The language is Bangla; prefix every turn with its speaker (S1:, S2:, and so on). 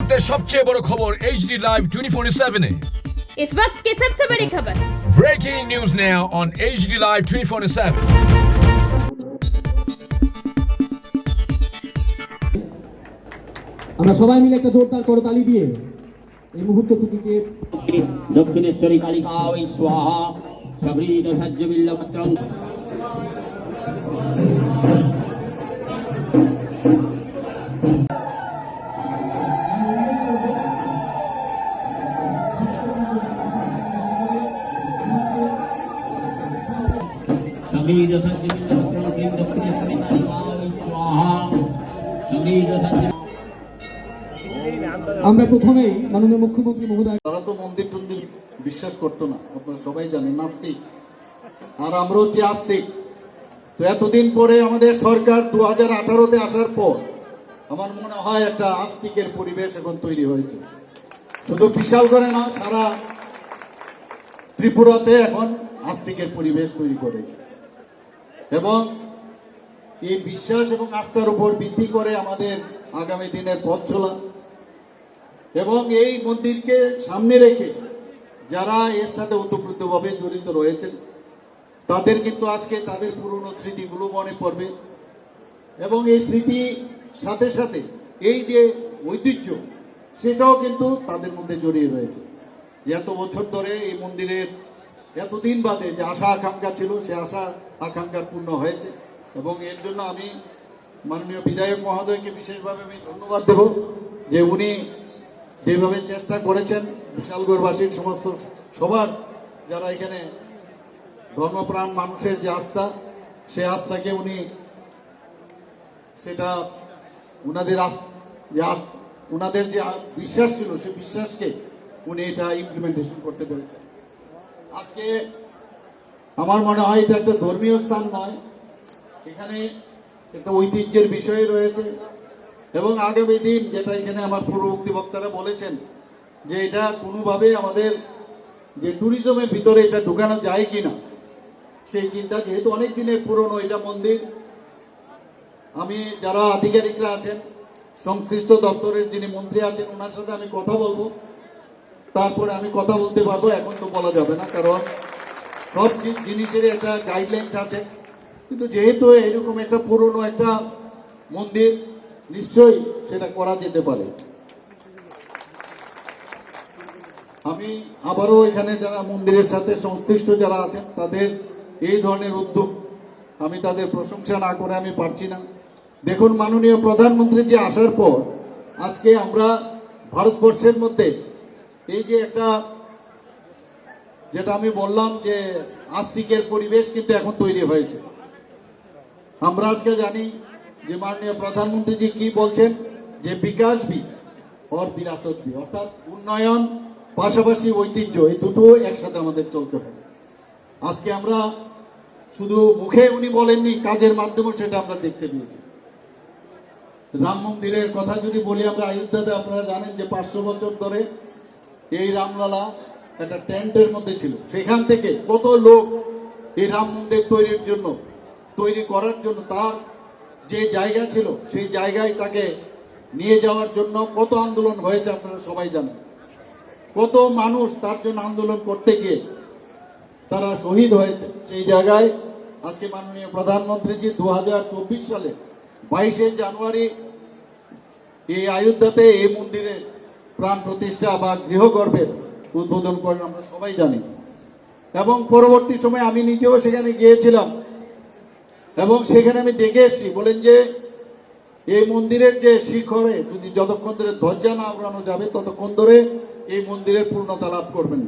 S1: मुहूर्ते सबसे बड़ खबर HD Live 24/7
S2: इस वक्त की सबसे बड़ी खबर
S1: Breaking news now on HD Live 24/7
S3: আমরা সবাই মিলে একটা জোরদার করতালি দিয়ে এই মুহূর্তটিকে
S4: দক্ষিণেশ্বরী কালিকা ওই স্বাহা সবৃত সহ্য বিল্লপত্রং সবৃত সহ্য বিল্লপত্রং দক্ষিণেশ্বরী কালিকা ওই স্বাহা সবৃত সহ্য।
S3: আমরা প্রথমেই মাননীয় মুখ্যমন্ত্রী মহোদয়
S5: তারা তো মন্দির টন্দির বিশ্বাস করতো না, আপনারা সবাই জানেন, নাস্তিক। আর আমরা হচ্ছে আস্তিক। তো এতদিন পরে আমাদের সরকার 2018-তে আসার পর আমার মনে হয় একটা আস্তিকের পরিবেশ এখন তৈরি হয়েছে। শুধু বিশালগড়ে না, সারা ত্রিপুরাতে এখন আস্তিকের পরিবেশ তৈরি করেছে এবং এই বিশ্বাস এবং আস্থার উপর ভিত্তি করে আমাদের আগামী দিনের পথ চলা এবং এই মন্দিরকে সামনে রেখে যারা এর সাথে ওতপ্রোতভাবে জড়িত রয়েছেন তাদের কিন্তু আজকে তাদের পুরনো স্মৃতিগুলো মনে পড়বে এবং এই স্মৃতি সাথে সাথে এই যে ঐতিহ্য সেটাও কিন্তু তাদের মধ্যে জড়িয়ে রয়েছে। এত বছর ধরে এই মন্দিরের এতদিন বাদে যে আশা আকাঙ্ক্ষা ছিল সে আশা আকাঙ্ক্ষা পূর্ণ হয়েছে এবং এর জন্য আমি মাননীয় বিধায়ক মহোদয়কে বিশেষভাবে আমি ধন্যবাদ দেব যে উনি যেভাবে চেষ্টা করেছেন বিশালগড়বাসীর সমস্ত সবার যারা এখানে ধর্মপ্রাণ মানুষের যে আস্থা সে আস্থাকে উনি সেটা উনাদের যে বিশ্বাস ছিল সে বিশ্বাসকে উনি এটা ইমপ্লিমেন্টেশন করতে পেরেছেন। আজকে আমার মনে হয় এটা একটা ধর্মীয় স্থান নয়, এখানে একটা ঐতিহ্যের বিষয় রয়েছে এবং আগামী দিন যেটা এখানে আমার পূর্ববর্তী বক্তারা বলেছেন যে এটা কোনোভাবে আমাদের যে ট্যুরিজমের ভিতরে এটা ঢুকানো যায় কিনা সেই চিন্তা, যেহেতু অনেক দিনের পুরনো এটা মন্দির। আমি যারা আধিকারিকরা আছেন সংশ্লিষ্ট দপ্তরের যিনি মন্ত্রী আছেন ওনার সাথে আমি কথা বলবো, তারপরে আমি কথা বলতে পারবো। এখন তো বলা যাবে না, কারণ সব জিনিসের একটা গাইডলাইন্স আছে, কিন্তু যেহেতু এরকম একটা পুরনো একটা মন্দির নিশ্চয়ই সেটা করা যেতে পারে। আমি আবারও এখানে যারা মন্দিরের সাথে সংশ্লিষ্ট যারা আছেন তাদের এই ধরনের উদ্যোগ আমি তাদের প্রশংসা না করে আমি পারছি না। দেখুন, মাননীয় প্রধানমন্ত্রী যে আসার পর আজকে আমরা ভারতবর্ষের মধ্যে এই যে একটা যেটা আমি বললাম যে আস্তিকের পরিবেশ কিন্তু এখন তৈরি হয়েছে। আমরা আজকে জানি যে মাননীয় প্রধানমন্ত্রী জি কি বলছেন যে বিকাশ ভি और বিরাসত ভি, অর্থাৎ উন্নয়ন পাশাপাশি ঐতিহ্য, এই দুটো একসাথে আমাদের চলতে হবে। আজকে আমরা শুধু মুখে উনি বলেননি, কাজের মাধ্যমে সেটা আমরা দেখতে পেয়েছি। রাম মন্দিরের কথা যদি বলি, আমরা অযোধ্যাতে আপনারা জানেন যে 500 বছর ধরে এই রামলালা একটা টেন্টের মধ্যে ছিল। সেখান থেকে কত লোক এই রাম মন্দির তৈরি করার জন্য তার যে জায়গা ছিল সেই জায়গায় তাকে নিয়ে যাওয়ার জন্য কত আন্দোলন হয়েছে আপনারা সবাই জানেন। কত মানুষ তার জন্য আন্দোলন করতে গিয়ে তারা শহীদ হয়েছে। সেই জায়গায় আজকে মাননীয় প্রধানমন্ত্রীজি 2024 সালে 22শে জানুয়ারি এই অযোধ্যাতে এই মন্দিরের প্রাণ প্রতিষ্ঠা বা গৃহগর্ভের উদ্বোধন করেন, আমরা সবাই জানি। এবং পরবর্তী সময় আমি নিজেও সেখানে গিয়েছিলাম এবং সেখানে আমি দেখে এসেছি, বলেন যে এই মন্দিরের যে শিখরে যদি যতক্ষণ ধরে ধ্বজা না উড়ানো যাবে ততক্ষণ ধরে এই মন্দিরের পূর্ণতা লাভ করবেন না।